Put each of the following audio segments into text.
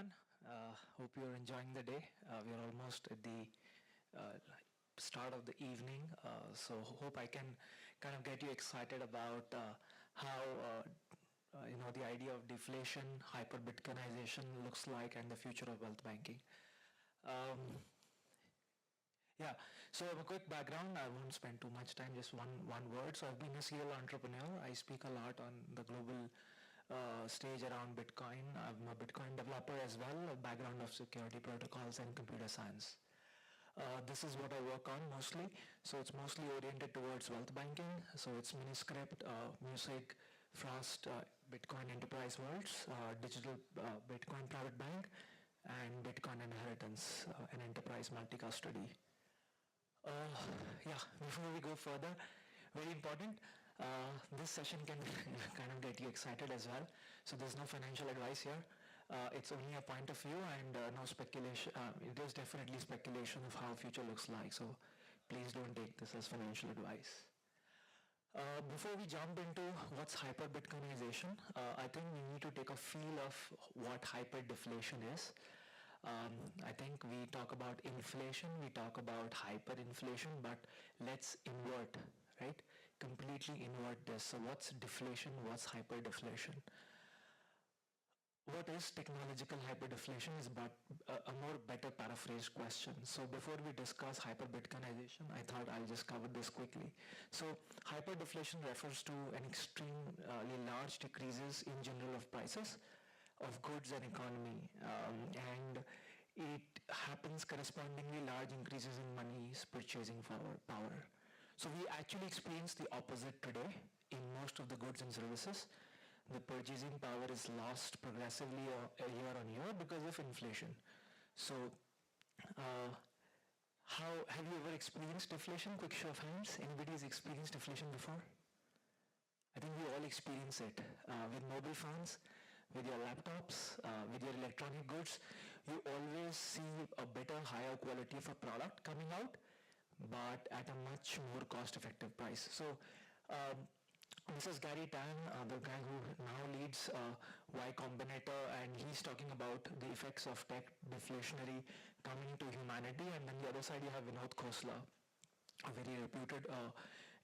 everyone. Hope you're enjoying the day. We're almost at the uh, start of the evening, so hope I can kind of get you excited about how the idea of deflation, hyperbitcoinization looks like, and the future of wealth banking. Um, yeah, so a quick background. I won't spend too much time, just one word. So I've been a serial entrepreneur. I speak a lot on the global stage around Bitcoin. I'm a Bitcoin developer as well, a background of security protocols and computer science. This is what I work on mostly. So it's mostly oriented towards wealth banking. So it's Miniscript, Music, Frost, Bitcoin Enterprise Worlds, Digital Bitcoin Private Bank, and Bitcoin Inheritance, an enterprise multi-custody. Before we go further, very important, this session can kind of get you excited as well. So there's no financial advice here. It's only a point of view and no speculation. It is definitely speculation of how future looks like. So please don't take this as financial advice. Before we jump into what's hyperbitcoinization, I think we need to take a feel of what hyperdeflation is. I think we talk about inflation, we talk about hyperinflation, but let's invert, right? Completely invert this. So what's deflation? What's hyperdeflation? What is technological hyperdeflation is but a more better paraphrased question. So before we discuss hyperbitcoinization, I thought I'll just cover this quickly. So hyperdeflation refers to an extremely large decreases in general of prices of goods and economy, and it happens correspondingly large increases in money's purchasing power. So we actually experience the opposite today in most of the goods and services. The purchasing power is lost progressively year on year because of inflation. So how have you ever experienced deflation? Quick show of hands. Anybody has experienced deflation before? I think we all experience it with mobile phones, with your laptops, with your electronic goods. You always see a better, higher quality of a product coming out, but at a much more cost-effective price. So this is Gary Tan, the guy who now leads Y Combinator, and he's talking about the effects of tech deflationary coming to humanity. And then the other side you have Vinod Khosla, a very reputed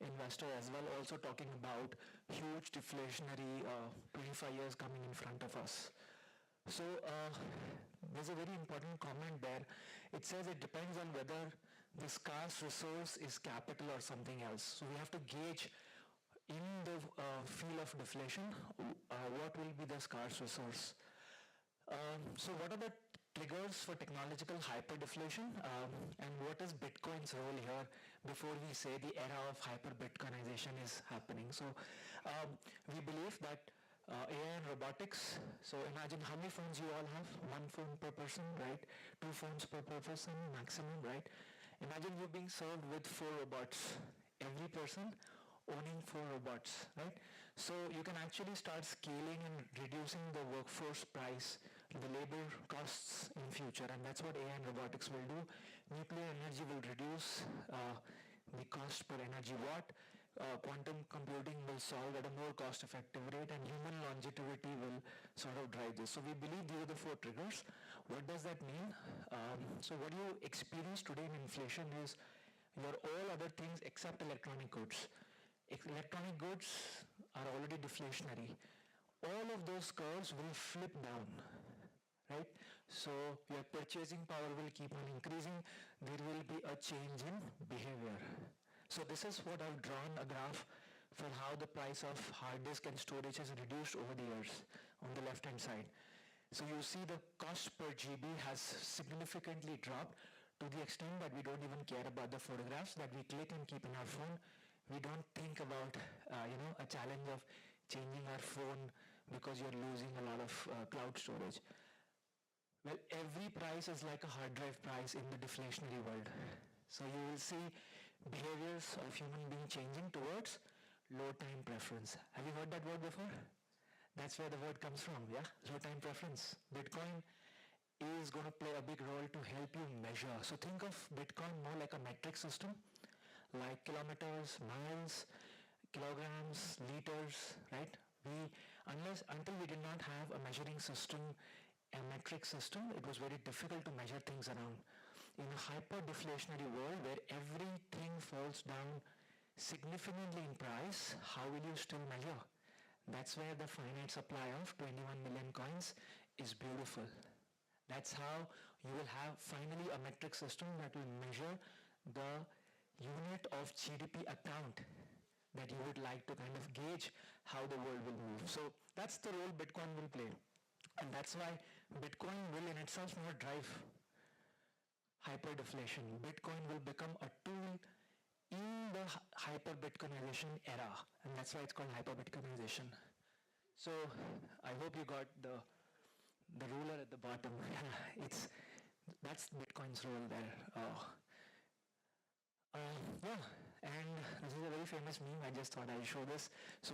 investor as well, also talking about huge deflationary 25 years coming in front of us. So there's a very important comment there. It says it depends on whether the scarce resource is capital or something else. So we have to gauge in the field of deflation what will be the scarce resource. So what are the triggers for technological hyperdeflation, and what is Bitcoin's role here before we say the era of hyperbitcoinization is happening? So we believe that AI and robotics, so imagine how many phones you all have, one phone per person, right? Two phones per person maximum, right? Imagine you being served with 4 robots, every person owning 4 robots, right? So you can actually start scaling and reducing the workforce price, the labor costs in future, and that's what AI and robotics will do. Nuclear energy will reduce the cost per energy watt. Quantum computing will solve at a more cost-effective rate, and human longevity will sort of drive this. So we believe these are the 4 triggers. What does that mean? So what you experience today in inflation is your all other things except electronic goods. Electronic goods are already deflationary. All of those curves will flip down, right? So your purchasing power will keep on increasing. There will be a change in behavior. So this is what I've drawn a graph for how the price of hard disk and storage has reduced over the years on the left hand side. So you see the cost per GB has significantly dropped to the extent that we don't even care about the photographs that we click and keep in our phone. We don't think about a challenge of changing our phone because you're losing a lot of cloud storage. Well, every price is like a hard drive price in the deflationary world. So you will see behaviors of human being changing towards low time preference. Have you heard that word before? That's where the word comes from, yeah? Low time preference. Bitcoin is going to play a big role to help you measure. So think of Bitcoin more like a metric system, like kilometers, miles, kilograms, liters, right? Until we did not have a measuring system a metric system, it was very difficult to measure things around. In a hyper-deflationary world where everything falls down significantly in price, how will you still measure? That's where the finite supply of 21 million coins is beautiful. That's how you will have finally a metric system that will measure the unit of GDP account that you would like to kind of gauge how the world will move. So that's the role Bitcoin will play. And that's why Bitcoin will in itself not drive hyperdeflation. Bitcoin will become a tool in the hyperbitcoinization era, and that's why it's called hyperbitcoinization. So I hope you got the ruler at the bottom. That's Bitcoin's role there. Yeah, and this is a very famous meme. I just thought I'd show this. So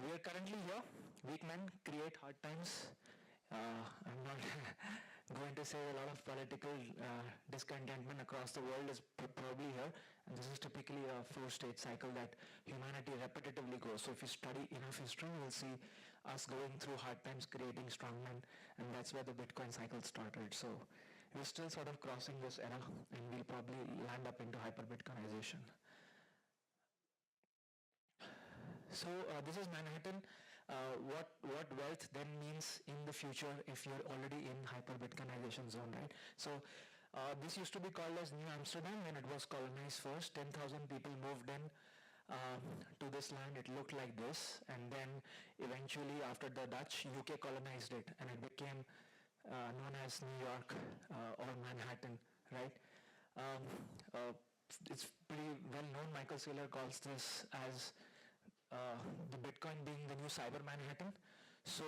we are currently here. Weak men create hard times. I'm not going to say a lot of political discontentment across the world is probably here, and this is typically a four-stage cycle that humanity repetitively goes. So if you study enough history, you'll see us going through hard times, creating strongmen, and that's where the Bitcoin cycle started. So we're still sort of crossing this era, and we'll probably land up into hyperbitcoinization. So this is Manhattan. What wealth then means in the future if you're already in hyperbitcoinization zone, right? So this used to be called as New Amsterdam when it was colonized first. 10,000 people moved in to this land. It looked like this, and then eventually after the Dutch, UK colonized it, and it became known as New York or Manhattan, right? It's pretty well known. Michael Saylor calls this as the Bitcoin being the new cyber Manhattan. So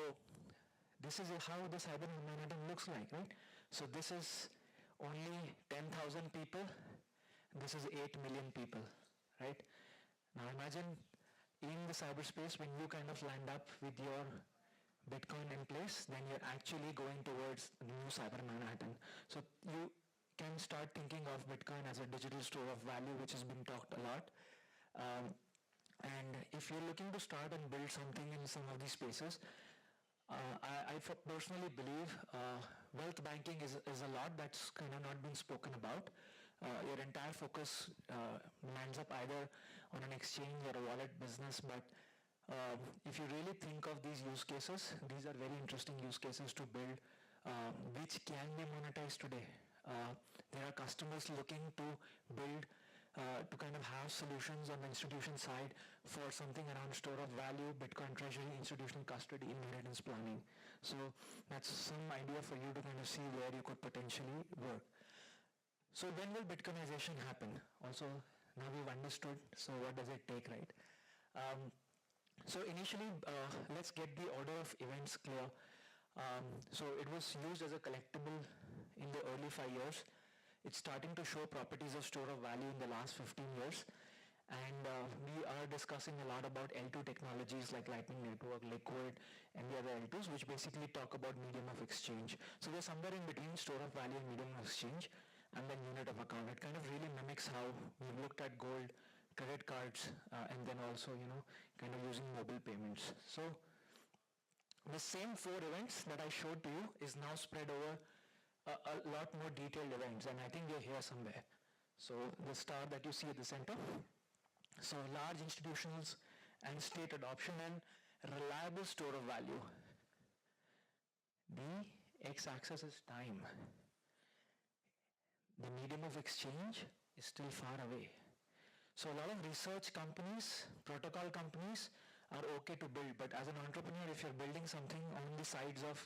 this is how the cyber Manhattan looks like, right? So this is only 10,000 people. This is 8 million people, right? Now imagine in the cyberspace when you kind of land up with your Bitcoin in place, then you're actually going towards the new cyber Manhattan. So you can start thinking of Bitcoin as a digital store of value, which has been talked a lot. And if you're looking to start and build something in some of these spaces, I personally believe wealth banking is a lot that's kind of not been spoken about. Your entire focus lands up either on an exchange or a wallet business, but if you really think of these use cases, these are very interesting use cases to build, which can be monetized today. There are customers looking to build to kind of have solutions on the institution side for something around store of value, Bitcoin treasury, institutional custody, inheritance planning. So that's some idea for you to kind of see where you could potentially work. So when will Bitcoinization happen? Also, now we've understood, so what does it take, right? So initially, let's get the order of events clear. So it was used as a collectible in the early 5 years. It's starting to show properties of store of value in the last 15 years. And we are discussing a lot about L2 technologies like Lightning Network, Liquid, and the other L2s, which basically talk about medium of exchange. So we're somewhere in between store of value and medium of exchange, and then unit of account. It kind of really mimics how we've looked at gold, credit cards, and then also, kind of using mobile payments. So the same 4 events that I showed to you is now spread over a lot more detailed events, and I think they're here somewhere. So the star that you see at the center. So large institutions and state adoption and reliable store of value. The x-axis is time. The medium of exchange is still far away. So a lot of research companies, protocol companies are okay to build, but as an entrepreneur, if you're building something on the sides of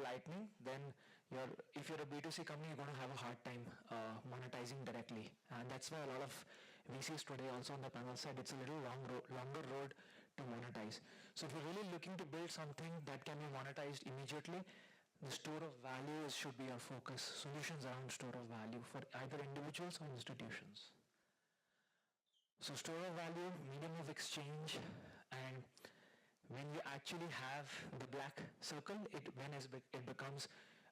Lightning, then if you're a B2C company, you're going to have a hard time monetizing directly. And that's why a lot of VCs today also on the panel said it's a little longer road to monetize. So if you're really looking to build something that can be monetized immediately, the store of value should be our focus. Solutions around store of value for either individuals or institutions. So store of value, medium of exchange, and when you actually have the black circle, it becomes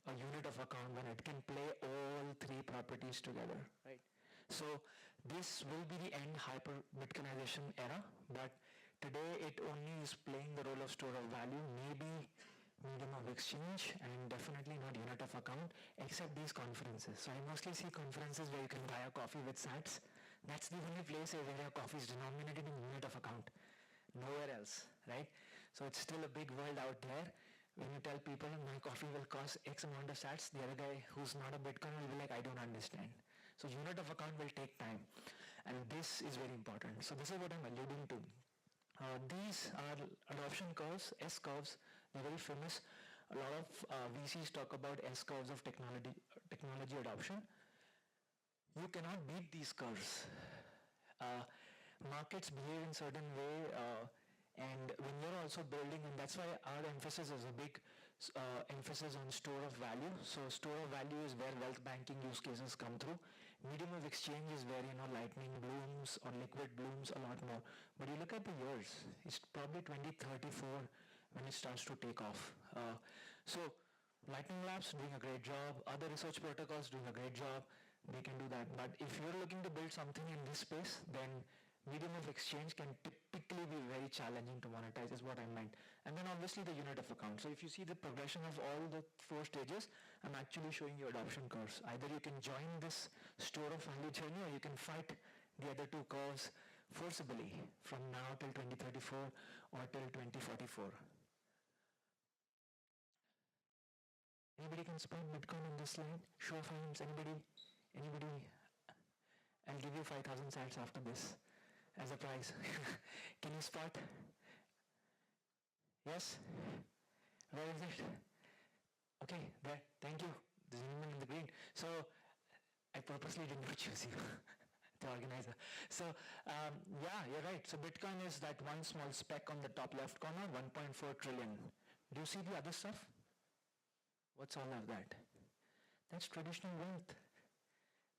a unit of account when it can play all 3 properties together, right? So this will be the end hyper-Bitcoinization era, but today it only is playing the role of store of value. Maybe medium of exchange, and definitely not unit of account, except these conferences. So I mostly see conferences where you can buy a coffee with sats. That's the only place where your coffee is denominated in unit of account. Nowhere else, right? So it's still a big world out there. When you tell people my coffee will cost X amount of sats, the other guy who's not a Bitcoin will be like, I don't understand. So unit of account will take time. And this is very important. So this is what I'm alluding to. These are adoption curves, S curves. They're very famous. A lot of VCs talk about S curves of technology adoption. You cannot beat these curves. Markets behave in certain way, and when you're also building, and that's why our emphasis is a big emphasis on store of value. So store of value is where wealth banking use cases come through. Medium of exchange is where, lightning blooms or liquid blooms a lot more. But you look at the years, it's probably 2034 when it starts to take off. So Lightning Labs doing a great job, other research protocols doing a great job, they can do that. But if you're looking to build something in this space, then medium of exchange can typically be very challenging to monetize is what I meant. And then obviously the unit of account. So if you see the progression of all the 4 stages, I'm actually showing you adoption curves. Either you can join this store of value journey or you can fight the other 2 curves forcibly from now till 2034 or till 2044. Anybody can spot Bitcoin on this slide? Show of hands, anybody? I'll give you 5,000 sats after this as a prize. Can you spot? Yes? Where is it? Okay, there. Thank you. The gentleman in the green. So, I purposely did not choose you, the organizer. So, yeah, you're right. So, Bitcoin is that one small speck on the top left corner, 1.4 trillion. Do you see the other stuff? What's all of that? That's traditional wealth.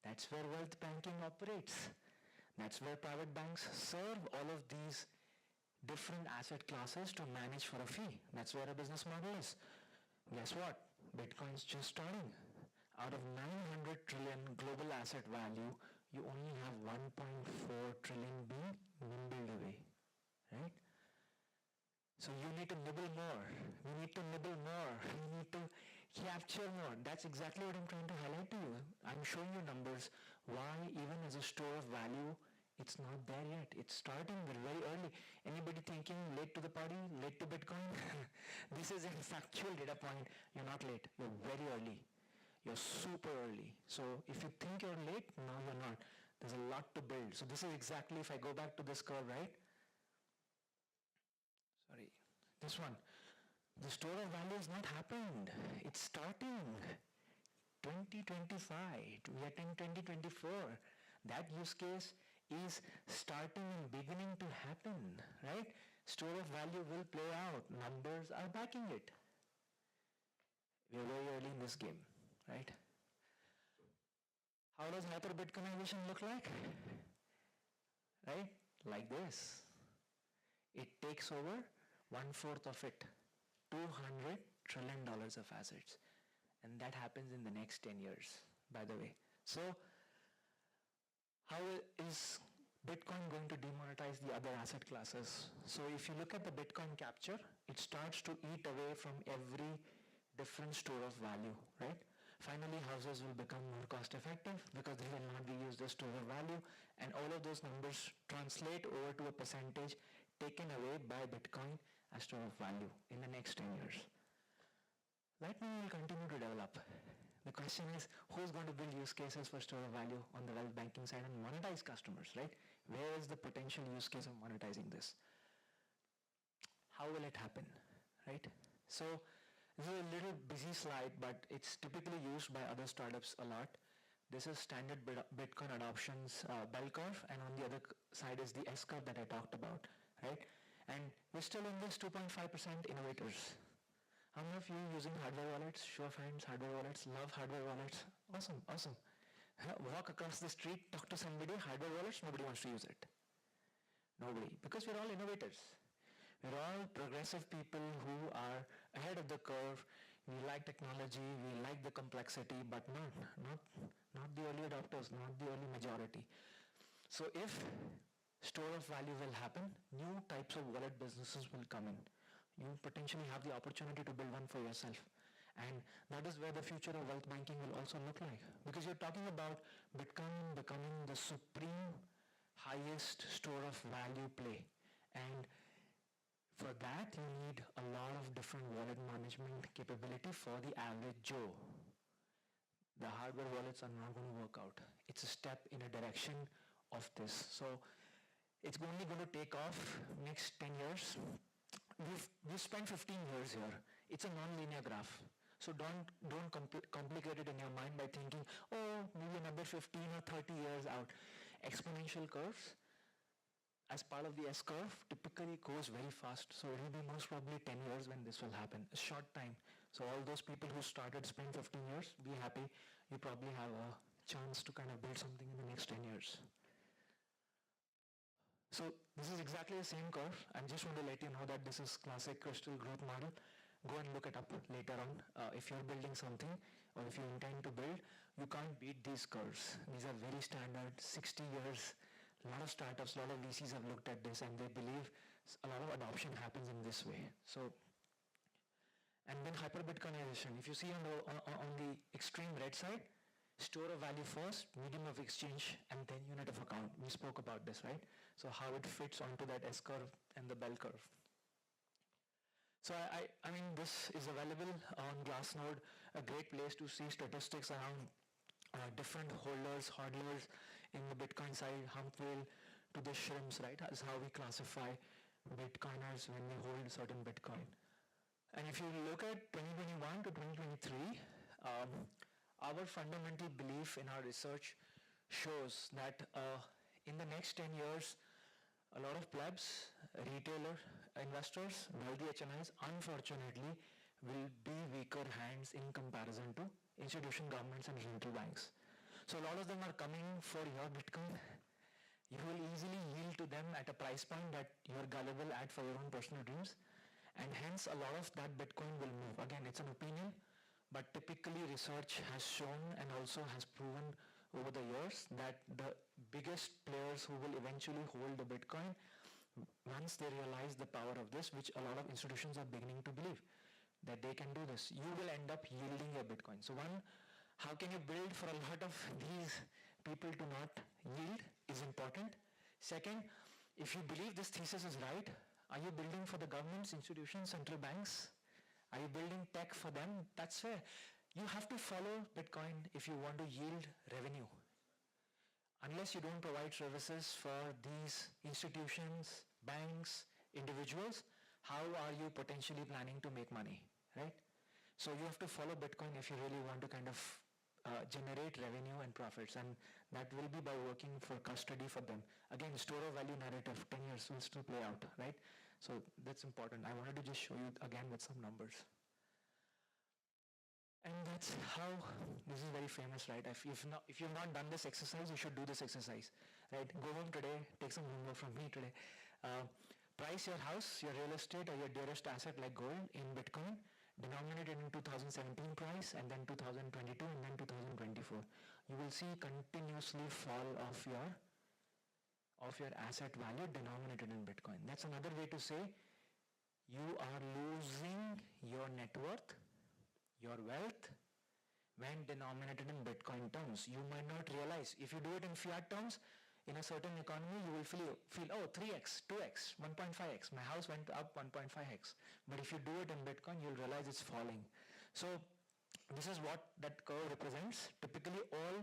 That's where wealth banking operates. That's where private banks serve all of these different asset classes to manage for a fee. That's where a business model is. Guess what? Bitcoin's just starting. Out of 900 trillion global asset value, you only have 1.4 trillion being nibbled away, right? So you need to nibble more. You need to nibble more. You need to capture more. That's exactly what I'm trying to highlight to you. I'm showing you numbers. Why even as a store of value, it's not there yet. It's starting, we're very early. Anybody thinking late to the party, late to Bitcoin? This is a factual data point. You're not late. You're very early. You're super early. So if you think you're late, no, you're not. There's a lot to build. So this is exactly, if I go back to this curve, right? Sorry, this one. The store of value has not happened. It's starting. 2025. We are in 2024. That use case is starting and beginning to happen, right? Store of value will play out. Numbers are backing it. We are very early in this game, right? How does Hyperbitcoinization look like? Right? Like this. It takes over 1/4 of it. $200 trillion of assets. And that happens in the next 10 years, by the way. So, how is Bitcoin going to demonetize the other asset classes? So if you look at the Bitcoin capture, it starts to eat away from every different store of value, right? Finally, houses will become more cost effective because they will not be used as store of value, and all of those numbers translate over to a percentage taken away by Bitcoin as store of value in the next 10 years. Lightning will continue to develop. The question is, who's going to build use cases for store of value on the wealth banking side and monetize customers, right? Where is the potential use case of monetizing this? How will it happen, right? So this is a little busy slide, but it's typically used by other startups a lot. This is standard Bitcoin adoptions bell curve, and on the other side is the S curve that I talked about, right? And we're still in this 2.5% innovators. How many of you using hardware wallets? Show of hands, hardware wallets. Love hardware wallets. Awesome, awesome. Walk across the street, talk to somebody, hardware wallets, nobody wants to use it. Nobody. Because we're all innovators. We're all progressive people who are ahead of the curve. We like technology, we like the complexity, but not the early adopters, not the early majority. So if store of value will happen, new types of wallet businesses will come in. You potentially have the opportunity to build one for yourself. And that is where the future of wealth banking will also look like. Because you're talking about Bitcoin becoming the supreme highest store of value play. And for that, you need a lot of different wallet management capability for the average Joe. The hardware wallets are not going to work out. It's a step in a direction of this. So it's only going to take off next 10 years. We've spent 15 years here. It's a non-linear graph. So don't complicate it in your mind by thinking, oh, maybe another 15 or 30 years out. Exponential curves, as part of the S-curve, typically goes very fast. So it will be most probably 10 years when this will happen, a short time. So all those people who started spend 15 years, be happy. You probably have a chance to kind of build something in the next 10 years. So this is exactly the same curve. I just want to let you know that this is classic crystal growth model. Go and look it up later on. If you're building something or if you intend to build, you can't beat these curves. These are very standard, 60 years. A lot of startups, a lot of VCs have looked at this and they believe a lot of adoption happens in this way. So, and then hyperbitcoinization. If you see on the extreme red side, store of value first, medium of exchange, and then unit of account. We spoke about this, right? So how it fits onto that S-curve and the bell curve. So I mean, this is available on Glassnode, a great place to see statistics around different holders, hodlers in the Bitcoin side, hump whale to the shrimps, right? That's how we classify Bitcoiners when they hold certain Bitcoin. And if you look at 2021 to 2023, our fundamental belief in our research shows that in the next 10 years, a lot of plebs, retailer investors, wealthy HNIs, unfortunately, will be weaker hands in comparison to institution governments and central banks. So a lot of them are coming for your Bitcoin. You will easily yield to them at a price point that you're gullible at for your own personal dreams. And hence a lot of that Bitcoin will move. Again, it's an opinion, but typically research has shown and also has proven over the years that the biggest players who will eventually hold the Bitcoin, once they realize the power of this, which a lot of institutions are beginning to believe, that they can do this, you will end up yielding your Bitcoin. So one, how can you build for a lot of these people to not yield is important. Second, if you believe this thesis is right, are you building for the governments, institutions, central banks? Are you building tech for them? That's fair. You have to follow Bitcoin if you want to yield revenue. Unless you don't provide services for these institutions, banks, individuals, how are you potentially planning to make money, right? So you have to follow Bitcoin if you really want to kind of generate revenue and profits, and that will be by working for custody for them. Again, store of value narrative, 10 years will still play out, right? So that's important. I wanted to just show you again with some numbers. And that's how, this is very famous, right? If you've not done this exercise, you should do this exercise, right? Go home today, take some homework from me today. Price your house, your real estate, or your dearest asset like gold in Bitcoin, denominated in 2017 price, and then 2022, and then 2024. You will see continuously fall of your asset value denominated in Bitcoin. That's another way to say you are losing your net worth, your wealth, when denominated in Bitcoin terms. You might not realize. If you do it in fiat terms, in a certain economy, you will feel, oh, 3x, 2x, 1.5x. My house went up 1.5x. But if you do it in Bitcoin, you'll realize it's falling. So this is what that curve represents. Typically, all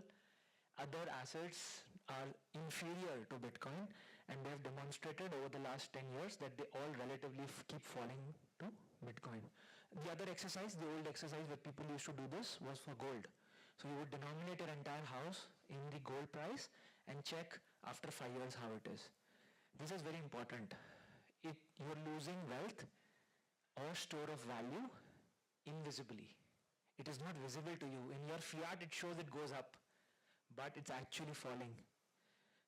other assets are inferior to Bitcoin, and they have demonstrated over the last 10 years that they all relatively keep falling to Bitcoin. The other exercise, the old exercise that people used to do this was for gold. So you would denominate your entire house in the gold price and check after 5 years how it is. This is very important. You're losing wealth or store of value invisibly. It is not visible to you. In your fiat, it shows it goes up, but it's actually falling.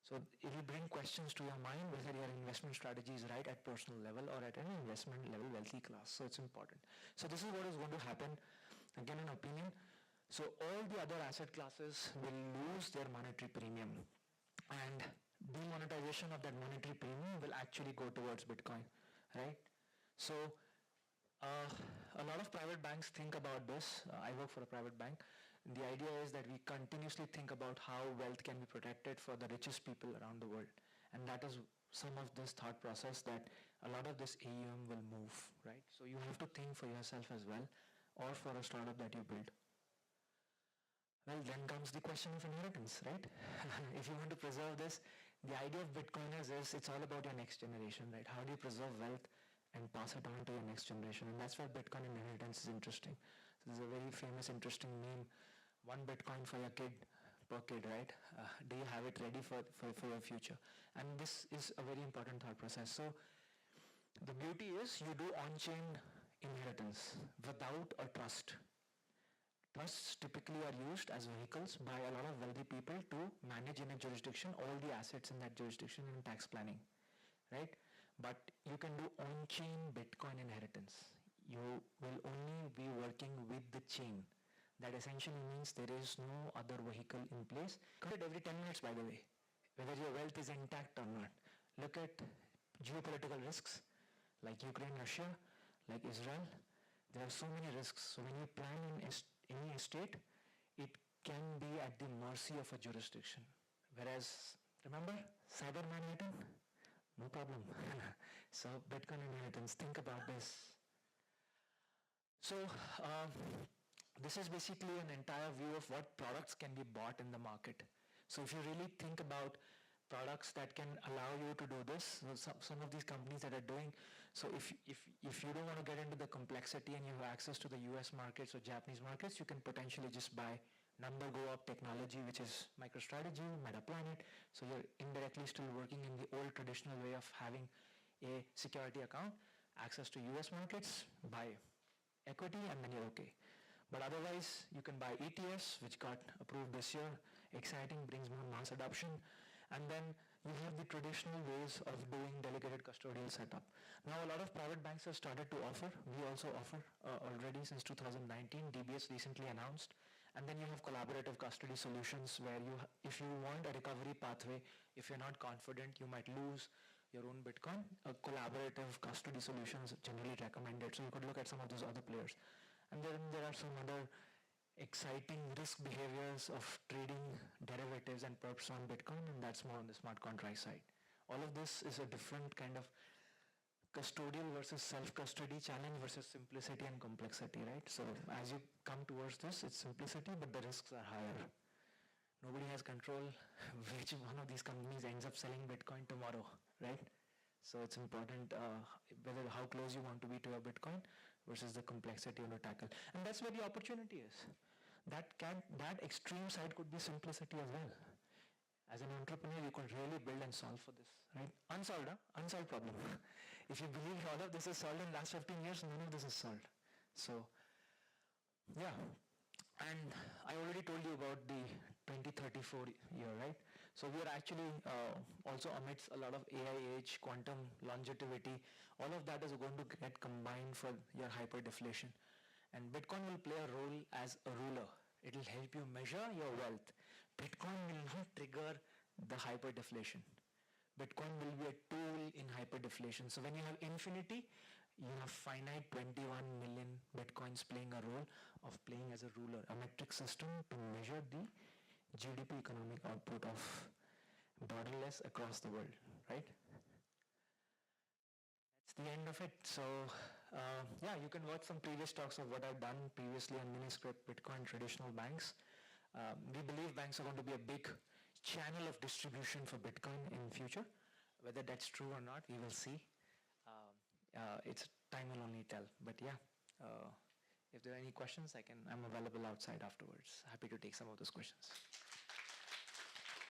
So it will bring questions to your mind whether your investment strategy is right at personal level or at an investment level wealthy class. So it's important. So this is what is going to happen. Again, an opinion. So all the other asset classes will lose their monetary premium, and demonetization of that monetary premium will actually go towards Bitcoin, right? So A lot of private banks think about this. I work for a private bank. And the idea is that we continuously think about how wealth can be protected for the richest people around the world. And that is some of this thought process that a lot of this AUM will move, right? So you have to think for yourself as well, or for a startup that you build. Well, then comes the question of inheritance, right? If you want to preserve this, the idea of Bitcoiners is it's all about your next generation, right? How do you preserve wealth and pass it on to your next generation? And that's where Bitcoin inheritance is interesting. So there's a very famous, interesting meme, one Bitcoin for your kid, per kid, right? Do you have it ready for your future? And this is a very important thought process. So the beauty is you do on-chain inheritance without a trust. Trusts typically are used as vehicles by a lot of wealthy people to manage in a jurisdiction all the assets in that jurisdiction in tax planning, right? But you can do on-chain Bitcoin inheritance. You will only be working with the chain. That essentially means there is no other vehicle in place. Count it every 10 minutes, by the way, whether your wealth is intact or not. Look at geopolitical risks like Ukraine, Russia, like Israel. There are so many risks. So when you plan in any estate, it can be at the mercy of a jurisdiction. Whereas, remember, Cyber Manhattan? No problem. So Bitcoin inheritance, think about this. So this is basically an entire view of what products can be bought in the market. So if you really think about products that can allow you to do this, some of these companies that are doing, so if you don't want to get into the complexity and you have access to the US markets or Japanese markets, you can potentially just buy number go up technology, which is MicroStrategy, MetaPlanet. So you're indirectly still working in the old traditional way of having a security account, access to US markets, buy equity, and then you're okay. But otherwise, you can buy ETFs, which got approved this year. Exciting, brings more mass adoption. And then you have the traditional ways of doing delegated custodial setup. Now, a lot of private banks have started to offer. We also offer already since 2019. DBS recently announced. And then you have collaborative custody solutions where if you want a recovery pathway, if you're not confident, you might lose your own Bitcoin. Collaborative custody solutions generally recommended. So you could look at some of those other players. And then there are some other exciting risk behaviors of trading derivatives and perps on Bitcoin, and that's more on the smart contract side. All of this is a different kind of custodial versus self-custody challenge versus simplicity and complexity, right? So as you come towards this, it's simplicity, but the risks are higher. Nobody has control which one of these companies ends up selling Bitcoin tomorrow, right? So it's important whether how close you want to be to your Bitcoin versus the complexity you want to tackle. And that's where the opportunity is. That extreme side could be simplicity as well. As an entrepreneur, you can really build and solve for this, right? Unsolved, huh? Unsolved problem. If you believe all of this is solved in the last 15 years, none of this is solved. So, yeah. And I already told you about the 2034 year, right? So we are actually also amidst a lot of AI age, quantum longevity. All of that is going to get combined for your hyper-deflation. And Bitcoin will play a role as a ruler. It will help you measure your wealth. Bitcoin will not trigger the hyper-deflation. Bitcoin will be a tool in hyper-deflation. So when you have infinity, you have finite 21 million Bitcoins playing a role of playing as a ruler, a metric system to measure the GDP economic output of borderless across the world, right? That's the end of it. So yeah, you can watch some previous talks of what I've done previously on Miniscript, Bitcoin, traditional banks. We believe banks are going to be a big channel of distribution for Bitcoin in future. Whether that's true or not, we will see. It's time will only tell. But yeah, if there are any questions, I'm available outside afterwards. Happy to take some of those questions.